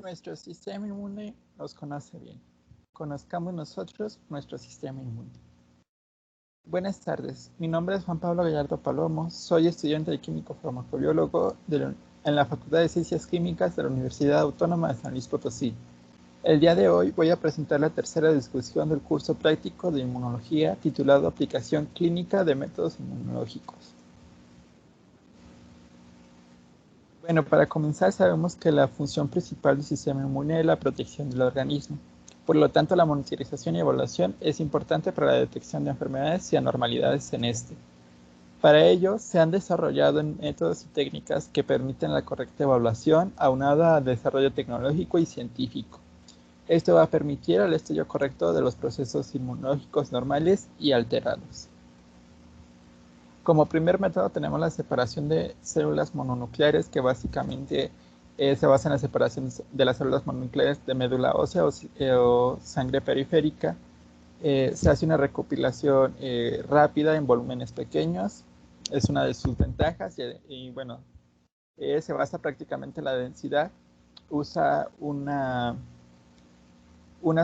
Nuestro sistema inmune nos conoce bien. Conozcamos nosotros nuestro sistema inmune. Buenas tardes, mi nombre es Juan Pablo Gallardo Palomo, soy estudiante de químico farmacobiólogo en la Facultad de Ciencias Químicas de la Universidad Autónoma de San Luis Potosí. El día de hoy voy a presentar la tercera discusión del curso práctico de inmunología titulado Aplicación Clínica de Métodos Inmunológicos. Bueno, para comenzar sabemos que la función principal del sistema inmune es la protección del organismo. Por lo tanto, la monitorización y evaluación es importante para la detección de enfermedades y anormalidades en este. Para ello, se han desarrollado métodos y técnicas que permiten la correcta evaluación aunada al desarrollo tecnológico y científico. Esto va a permitir el estudio correcto de los procesos inmunológicos normales y alterados. Como primer método tenemos la separación de células mononucleares, que básicamente se basa en la separación de las células mononucleares de médula ósea o sangre periférica. Se hace una recopilación rápida en volúmenes pequeños, es una de sus ventajas y bueno, se basa prácticamente en la densidad. Usa una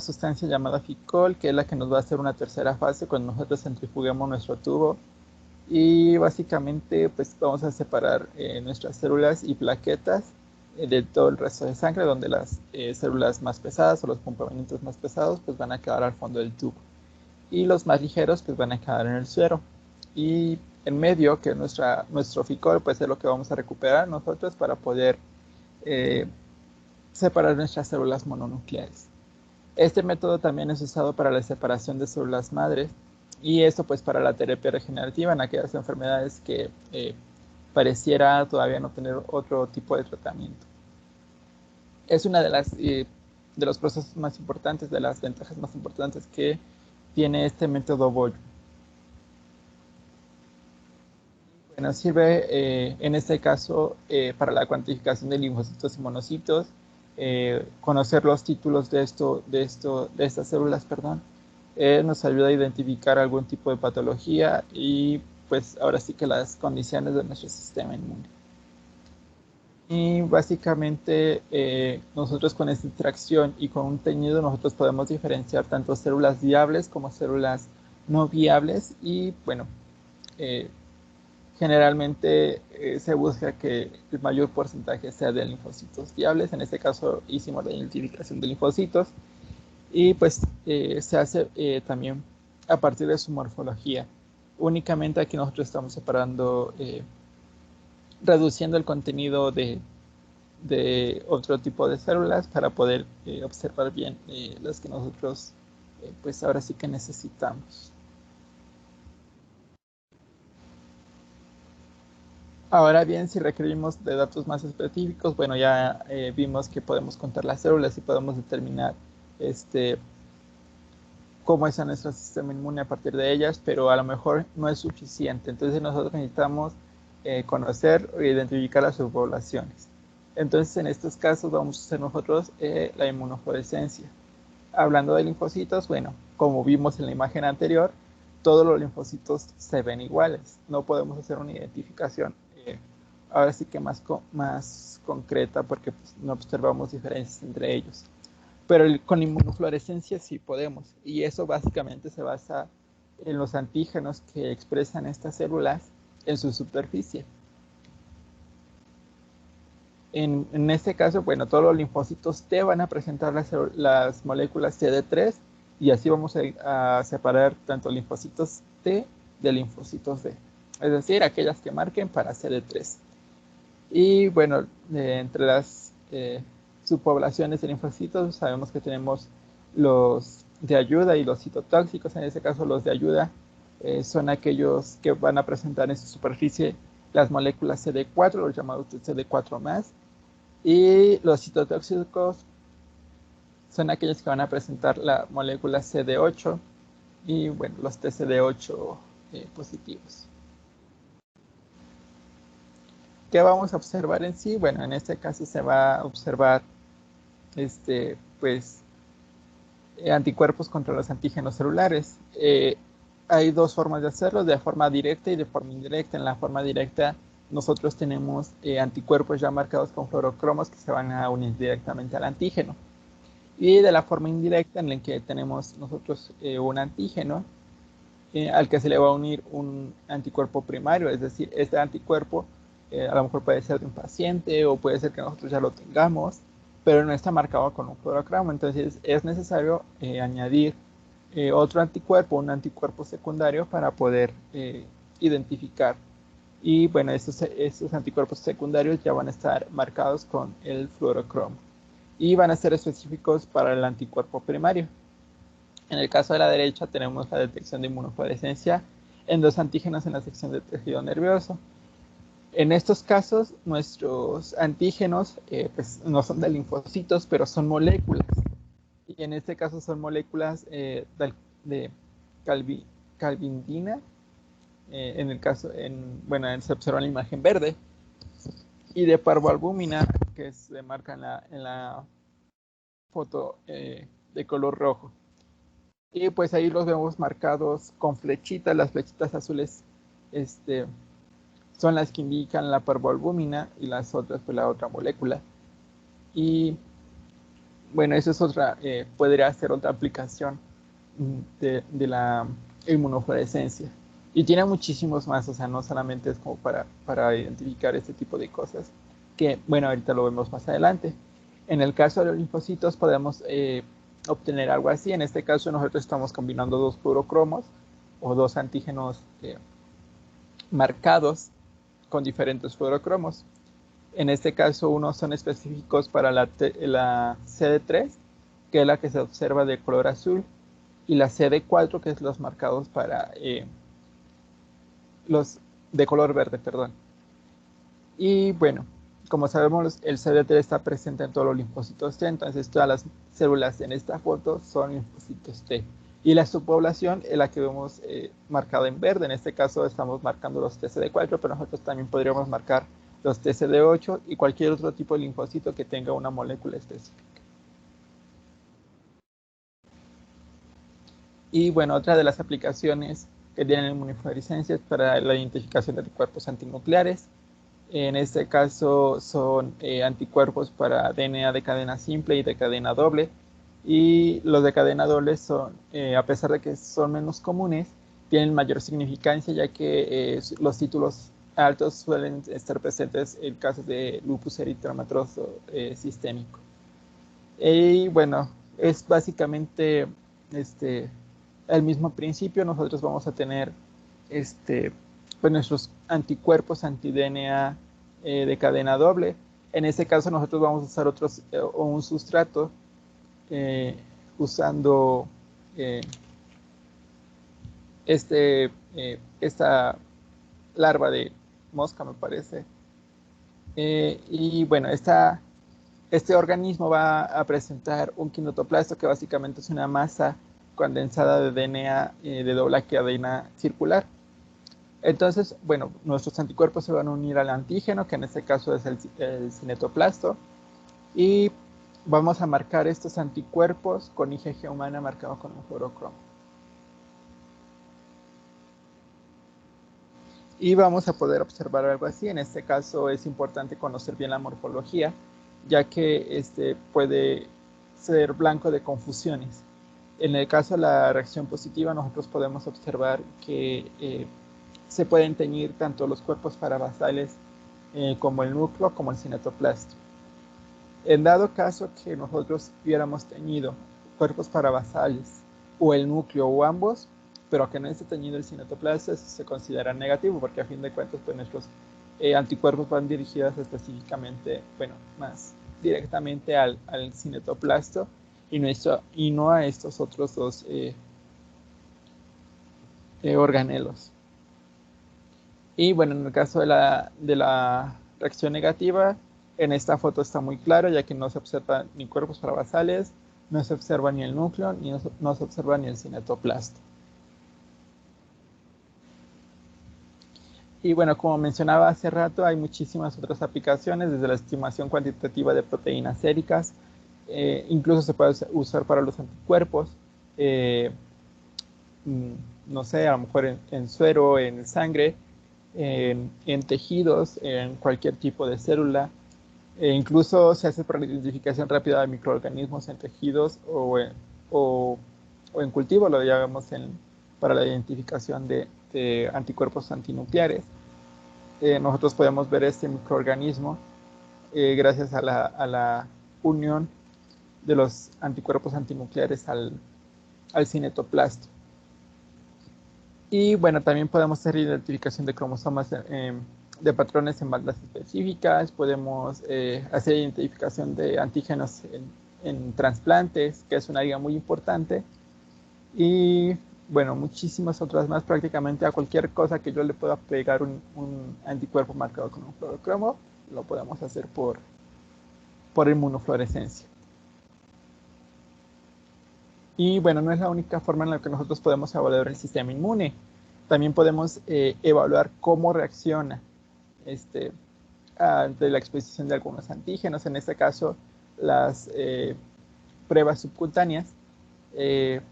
sustancia llamada Ficol, que es la que nos va a hacer una tercera fase cuando nosotros centrifuguemos nuestro tubo. Y básicamente pues vamos a separar nuestras células y plaquetas de todo el resto de sangre, donde las células más pesadas o los componentes más pesados pues van a quedar al fondo del tubo y los más ligeros pues van a quedar en el suero, y en medio, que nuestro ficol, pues es lo que vamos a recuperar nosotros para poder separar nuestras células mononucleares. Este método también es usado para la separación de células madres, y esto pues para la terapia regenerativa en aquellas enfermedades que pareciera todavía no tener otro tipo de tratamiento. Es una de los procesos más importantes, de las ventajas más importantes que tiene este método Bollo. Bueno, sirve en este caso para la cuantificación de linfocitos y monocitos, conocer los títulos de estas células, nos ayuda a identificar algún tipo de patología y pues ahora sí que las condiciones de nuestro sistema inmune. Y básicamente nosotros con esta interacción y con un teñido nosotros podemos diferenciar tanto células viables como células no viables, y bueno, generalmente se busca que el mayor porcentaje sea de linfocitos viables. En este caso hicimos la identificación de linfocitos y pues se hace también a partir de su morfología. Únicamente aquí nosotros estamos separando, reduciendo el contenido de otro tipo de células para poder observar bien las que nosotros pues ahora sí que necesitamos. Ahora bien, si requerimos de datos más específicos, bueno, ya vimos que podemos contar las células y podemos determinar cómo es nuestro sistema inmune a partir de ellas, pero a lo mejor no es suficiente. Entonces nosotros necesitamos conocer o identificar las subpoblaciones. Entonces en estos casos vamos a hacer nosotros la inmunofluorescencia. Hablando de linfocitos, bueno, como vimos en la imagen anterior, todos los linfocitos se ven iguales. No podemos hacer una identificación ahora sí que más concreta, porque pues, no observamos diferencias entre ellos. Pero con inmunofluorescencia sí podemos, y eso básicamente se basa en los antígenos que expresan estas células en su superficie. En este caso, bueno, todos los linfocitos T van a presentar las moléculas CD3, y así vamos a separar tanto linfocitos T de linfocitos D, es decir, aquellas que marquen para CD3. Y bueno, entre las subpoblaciones de linfocitos sabemos que tenemos los de ayuda y los citotóxicos. En este caso los de ayuda son aquellos que van a presentar en su superficie las moléculas CD4, los llamados CD4+, y los citotóxicos son aquellos que van a presentar la molécula CD8 y bueno, los TCD8 positivos. ¿Qué vamos a observar en sí? Bueno, en este caso se va a observar anticuerpos contra los antígenos celulares. Hay dos formas de hacerlo, de forma directa y de forma indirecta. En la forma directa nosotros tenemos anticuerpos ya marcados con fluorocromos que se van a unir directamente al antígeno. Y de la forma indirecta en la que tenemos nosotros un antígeno al que se le va a unir un anticuerpo primario, es decir, este anticuerpo a lo mejor puede ser de un paciente o puede ser que nosotros ya lo tengamos, pero no está marcado con un fluorocromo. Entonces es necesario añadir otro anticuerpo, un anticuerpo secundario para poder identificar. Y bueno, estos anticuerpos secundarios ya van a estar marcados con el fluorocromo y van a ser específicos para el anticuerpo primario. En el caso de la derecha tenemos la detección de inmunofluorescencia en 2 antígenos en la sección de tejido nervioso. En estos casos, nuestros antígenos pues, no son de linfocitos, pero son moléculas. Y en este caso son moléculas de calvindina. En el caso, bueno, se observa en la imagen verde. Y de parvoalbúmina, que se marca en la foto de color rojo. Y pues ahí los vemos marcados con flechitas. Las flechitas azules son las que indican la parvoalbúmina y las otras pues la otra molécula. Y bueno, eso es otra, podría ser otra aplicación de la inmunofluorescencia. Y tiene muchísimos más, o sea, no solamente es como para identificar este tipo de cosas, que bueno, ahorita lo vemos más adelante. En el caso de los linfocitos podemos obtener algo así. En este caso nosotros estamos combinando 2 fluorocromos o 2 antígenos marcados con diferentes fluorocromos. En este caso, unos son específicos para la CD3, que es la que se observa de color azul, y la CD4, que es los marcados para los de color verde, perdón. Y bueno, como sabemos, el CD3 está presente en todos los linfocitos T, entonces todas las células en esta foto son linfocitos T. Y la subpoblación es la que vemos marcada en verde. En este caso estamos marcando los TCD4, pero nosotros también podríamos marcar los TCD8 y cualquier otro tipo de linfocito que tenga una molécula específica. Y bueno, otra de las aplicaciones que tienen inmunofluorescencia es para la identificación de anticuerpos antinucleares. En este caso son anticuerpos para DNA de cadena simple y de cadena doble. Y los de cadena doble son, a pesar de que son menos comunes, tienen mayor significancia, ya que los títulos altos suelen estar presentes en casos de lupus eritematoso sistémico. Y bueno, es básicamente el mismo principio. Nosotros vamos a tener pues nuestros anticuerpos anti-DNA de cadena doble. En este caso nosotros vamos a usar un sustrato usando esta larva de mosca, me parece. Y bueno, este organismo va a presentar un quinotoplasto, que básicamente es una masa condensada de DNA de doble cadena circular. Entonces, bueno, nuestros anticuerpos se van a unir al antígeno, que en este caso es el cinetoplasto, y vamos a marcar estos anticuerpos con IgG humana marcado con un fluorocromo. Y vamos a poder observar algo así. En este caso es importante conocer bien la morfología, ya que puede ser blanco de confusiones. En el caso de la reacción positiva, nosotros podemos observar que se pueden teñir tanto los cuerpos parabasales como el núcleo, como el cinetoplasto. En dado caso que nosotros hubiéramos teñido cuerpos parabasales o el núcleo o ambos, pero que no esté teñido el cinetoplasto, eso se considera negativo, porque a fin de cuentas pues, nuestros anticuerpos van dirigidos específicamente, bueno, más directamente al cinetoplasto y no a estos otros dos organelos. Y bueno, en el caso de la reacción negativa, en esta foto está muy claro, ya que no se observan ni cuerpos parabasales, no se observa ni el núcleo, ni no se observa ni el cinetoplasto. Y bueno, como mencionaba hace rato, hay muchísimas otras aplicaciones, desde la estimación cuantitativa de proteínas séricas, incluso se puede usar para los anticuerpos, no sé, a lo mejor en suero, en sangre, en tejidos, en cualquier tipo de célula. Incluso se hace para la identificación rápida de microorganismos en tejidos o en cultivo, lo llamamos para la identificación de anticuerpos antinucleares. Nosotros podemos ver este microorganismo gracias a la unión de los anticuerpos antinucleares al cinetoplasto. Y bueno, también podemos hacer identificación de cromosomas de patrones en bandas específicas, podemos hacer identificación de antígenos en trasplantes, que es un área muy importante, y bueno, muchísimas otras más. Prácticamente a cualquier cosa que yo le pueda pegar un anticuerpo marcado con un fluorocromo, lo podemos hacer por inmunofluorescencia. Y bueno, no es la única forma en la que nosotros podemos evaluar el sistema inmune. También podemos evaluar cómo reacciona ante la exposición de algunos antígenos. En este caso, las pruebas subcutáneas que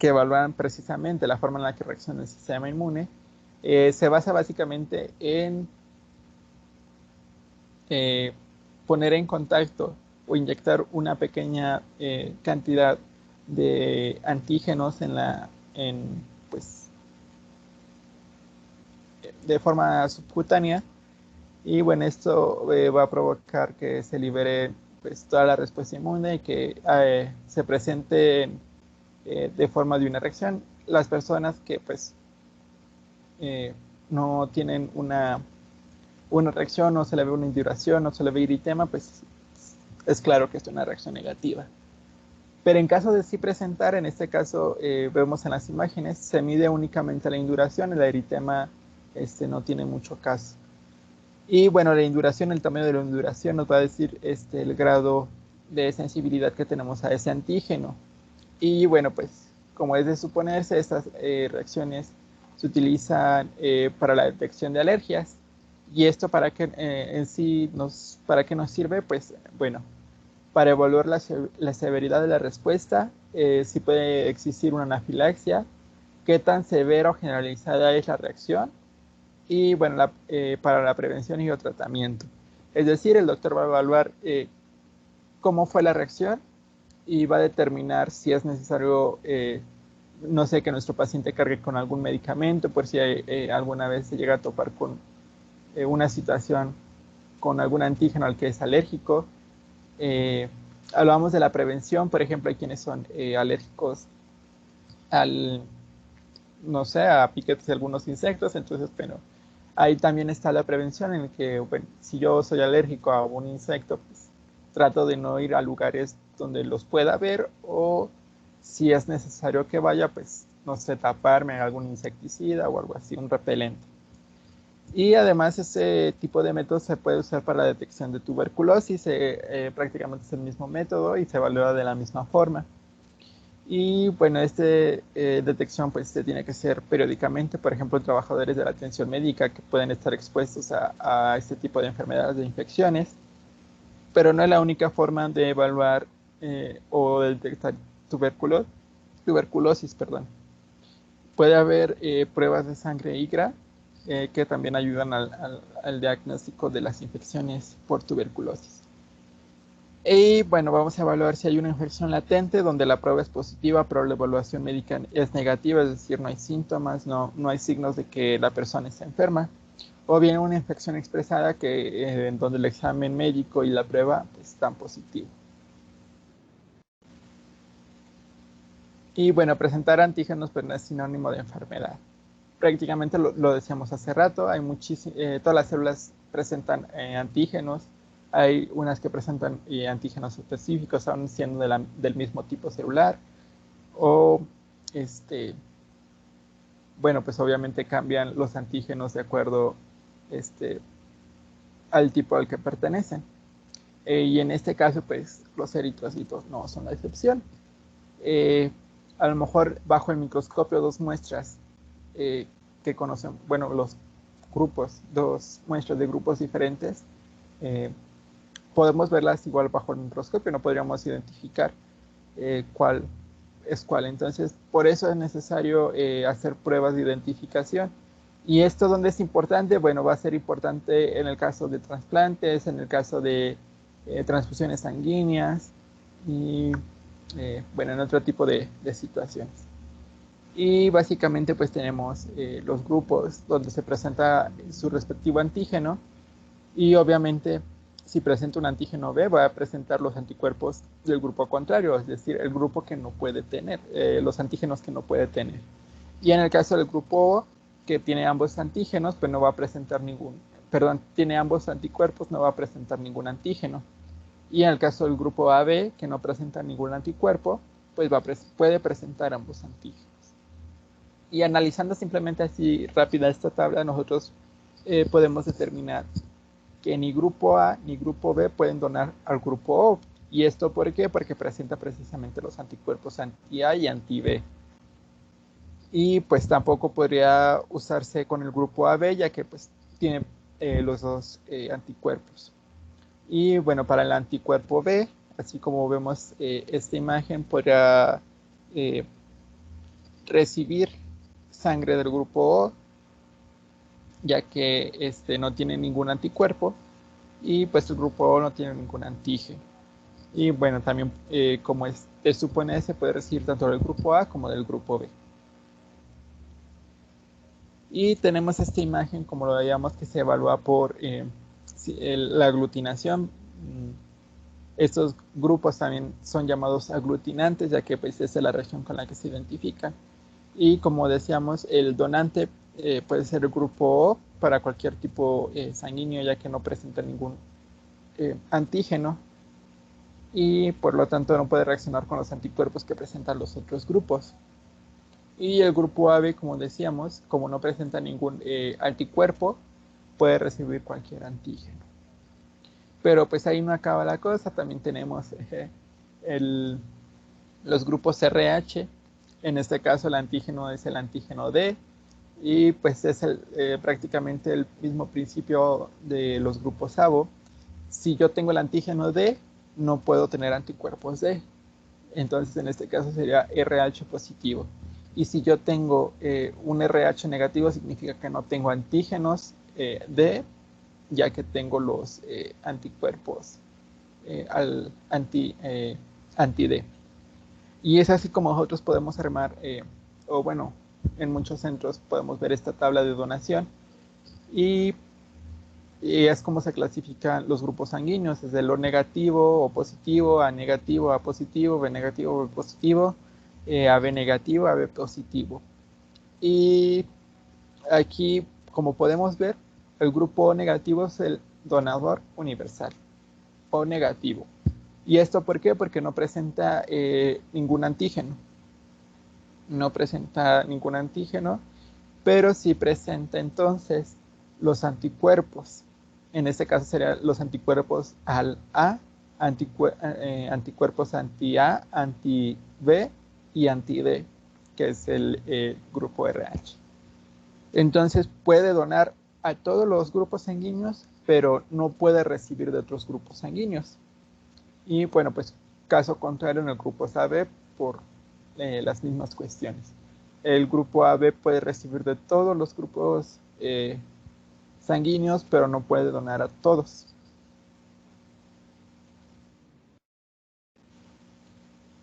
evalúan precisamente la forma en la que reacciona el sistema inmune. Se basa básicamente en poner en contacto o inyectar una pequeña cantidad de antígenos pues, de forma subcutánea, y bueno, esto va a provocar que se libere pues, toda la respuesta inmune y que se presente de forma de una reacción. Las personas que pues no tienen una reacción, no se le ve una induración, no se le ve eritema, pues es claro que es una reacción negativa. Pero en caso de sí presentar, en este caso vemos en las imágenes, se mide únicamente la induración, el eritema no tiene mucho caso. Y bueno, la induración, el tamaño de la induración nos va a decir el grado de sensibilidad que tenemos a ese antígeno. Y bueno, pues como es de suponerse, estas reacciones se utilizan para la detección de alergias. ¿Y esto para qué para qué nos sirve? Pues bueno, para evaluar la severidad de la respuesta, si puede existir una anafilaxia, qué tan severa o generalizada es la reacción, y bueno, para la prevención y el tratamiento. Es decir, el doctor va a evaluar cómo fue la reacción y va a determinar si es necesario, no sé, que nuestro paciente cargue con algún medicamento, por si alguna vez se llega a topar con una situación con algún antígeno al que es alérgico. Hablamos de la prevención, por ejemplo, hay quienes son alérgicos no sé, a piquetes de algunos insectos, entonces, bueno, ahí también está la prevención en el que, bueno, si yo soy alérgico a un insecto, pues trato de no ir a lugares donde los pueda ver, o si es necesario que vaya, pues, no sé, taparme algún insecticida o algo así, un repelente. Y además ese tipo de método se puede usar para la detección de tuberculosis, prácticamente es el mismo método y se evalúa de la misma forma. Y bueno, esta detección pues se tiene que hacer periódicamente, por ejemplo, trabajadores de la atención médica que pueden estar expuestos a este tipo de enfermedades de infecciones, pero no es la única forma de evaluar o de detectar tuberculosis, perdón. Puede haber pruebas de sangre IGRA que también ayudan al diagnóstico de las infecciones por tuberculosis. Y bueno, vamos a evaluar si hay una infección latente donde la prueba es positiva, pero la evaluación médica es negativa, es decir, no hay síntomas, no hay signos de que la persona está enferma. O bien una infección expresada en donde el examen médico y la prueba pues, están positivos. Y bueno, presentar antígenos pues, no es sinónimo de enfermedad. Prácticamente lo decíamos hace rato, hay todas las células presentan antígenos. Hay unas que presentan antígenos específicos, aún siendo del mismo tipo celular. O, bueno, pues obviamente cambian los antígenos de acuerdo al tipo al que pertenecen. Y en este caso, pues los eritrocitos no son la excepción. A lo mejor bajo el microscopio dos muestras que conocen, bueno, dos muestras de grupos diferentes, podemos verlas igual bajo el microscopio, no podríamos identificar cuál es cuál. Entonces, por eso es necesario hacer pruebas de identificación. ¿Y esto dónde es importante? Bueno, va a ser importante en el caso de trasplantes, en el caso de transfusiones sanguíneas y, bueno, en otro tipo de situaciones. Y básicamente pues tenemos los grupos donde se presenta su respectivo antígeno y obviamente si presenta un antígeno B va a presentar los anticuerpos del grupo contrario, es decir, el grupo que no puede tener, los antígenos que no puede tener. Y en el caso del grupo O, que tiene ambos antígenos, pues no va a presentar ningún, perdón, tiene ambos anticuerpos, no va a presentar ningún antígeno. Y en el caso del grupo AB, que no presenta ningún anticuerpo, pues puede presentar ambos antígenos. Y analizando simplemente así rápida esta tabla, nosotros podemos determinar que ni grupo A ni grupo B pueden donar al grupo O. ¿Y esto por qué? Porque presenta precisamente los anticuerpos anti-A y anti-B. Y pues tampoco podría usarse con el grupo AB, ya que pues tiene los dos anticuerpos. Y bueno, para el anticuerpo B, así como vemos esta imagen, podría recibir sangre del grupo O, ya que no tiene ningún anticuerpo, y pues el grupo O no tiene ningún antígeno. Y bueno, también como se supone, se puede recibir tanto del grupo A como del grupo B. Y tenemos esta imagen, como lo veíamos, que se evalúa por la aglutinación. Estos grupos también son llamados aglutinantes, ya que pues, esa es la región con la que se identifican. Y como decíamos, el donante puede ser el grupo O para cualquier tipo sanguíneo, ya que no presenta ningún antígeno y por lo tanto no puede reaccionar con los anticuerpos que presentan los otros grupos. Y el grupo AB, como decíamos, como no presenta ningún anticuerpo, puede recibir cualquier antígeno. Pero pues ahí no acaba la cosa, también tenemos los grupos RH, en este caso el antígeno es el antígeno D, y pues es prácticamente el mismo principio de los grupos ABO. Si yo tengo el antígeno D, no puedo tener anticuerpos D. Entonces, en este caso sería RH positivo. Y si yo tengo un RH negativo, significa que no tengo antígenos D, ya que tengo los anticuerpos al anti-D. Y es así como nosotros podemos armar, o bueno, en muchos centros podemos ver esta tabla de donación. Y es como se clasifican los grupos sanguíneos, desde lo negativo o positivo, A negativo, A positivo, B negativo, B positivo, AB negativo, AB positivo. Y aquí, como podemos ver, el grupo negativo es el donador universal, O negativo. ¿Y esto por qué? Porque no presenta ningún antígeno. No presenta ningún antígeno, pero sí presenta entonces los anticuerpos. En este caso serían los anticuerpos al A, anticuerpos anti-A, anti-B y anti-D, que es el grupo RH. Entonces puede donar a todos los grupos sanguíneos, pero no puede recibir de otros grupos sanguíneos. Y bueno, pues caso contrario en el grupo AB por las mismas cuestiones. El grupo AB puede recibir de todos los grupos sanguíneos, pero no puede donar a todos.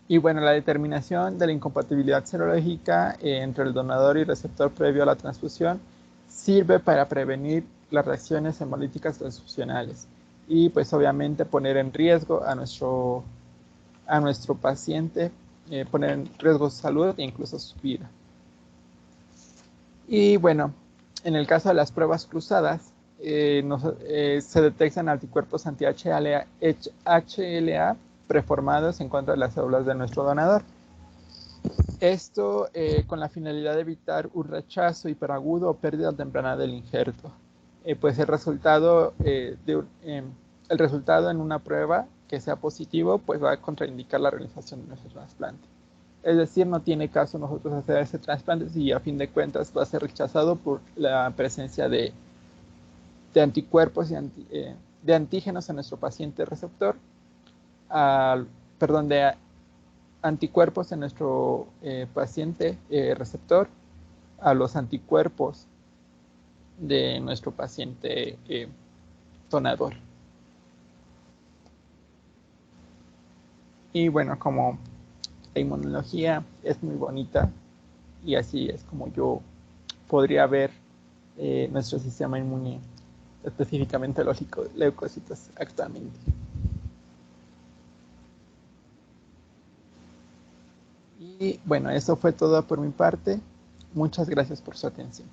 Y bueno, la determinación de la incompatibilidad serológica entre el donador y receptor previo a la transfusión sirve para prevenir las reacciones hemolíticas transfusionales y pues obviamente poner en riesgo a nuestro paciente, poner en riesgo su salud e incluso su vida. Y bueno, en el caso de las pruebas cruzadas, se detectan anticuerpos anti-HLA preformados en contra de las células de nuestro donador. Esto con la finalidad de evitar un rechazo hiperagudo o pérdida temprana del injerto. Pues el resultado en una prueba que sea positivo, pues va a contraindicar la realización de nuestro trasplante. Es decir, no tiene caso nosotros hacer ese trasplante si a fin de cuentas va a ser rechazado por la presencia de anticuerpos y de antígenos en nuestro paciente receptor, de anticuerpos en nuestro paciente receptor, a los anticuerpos de nuestro paciente donador. Y bueno, como la inmunología es muy bonita y así es como yo podría ver nuestro sistema inmune, específicamente los leucocitos actualmente. Y bueno, eso fue todo por mi parte. Muchas gracias por su atención.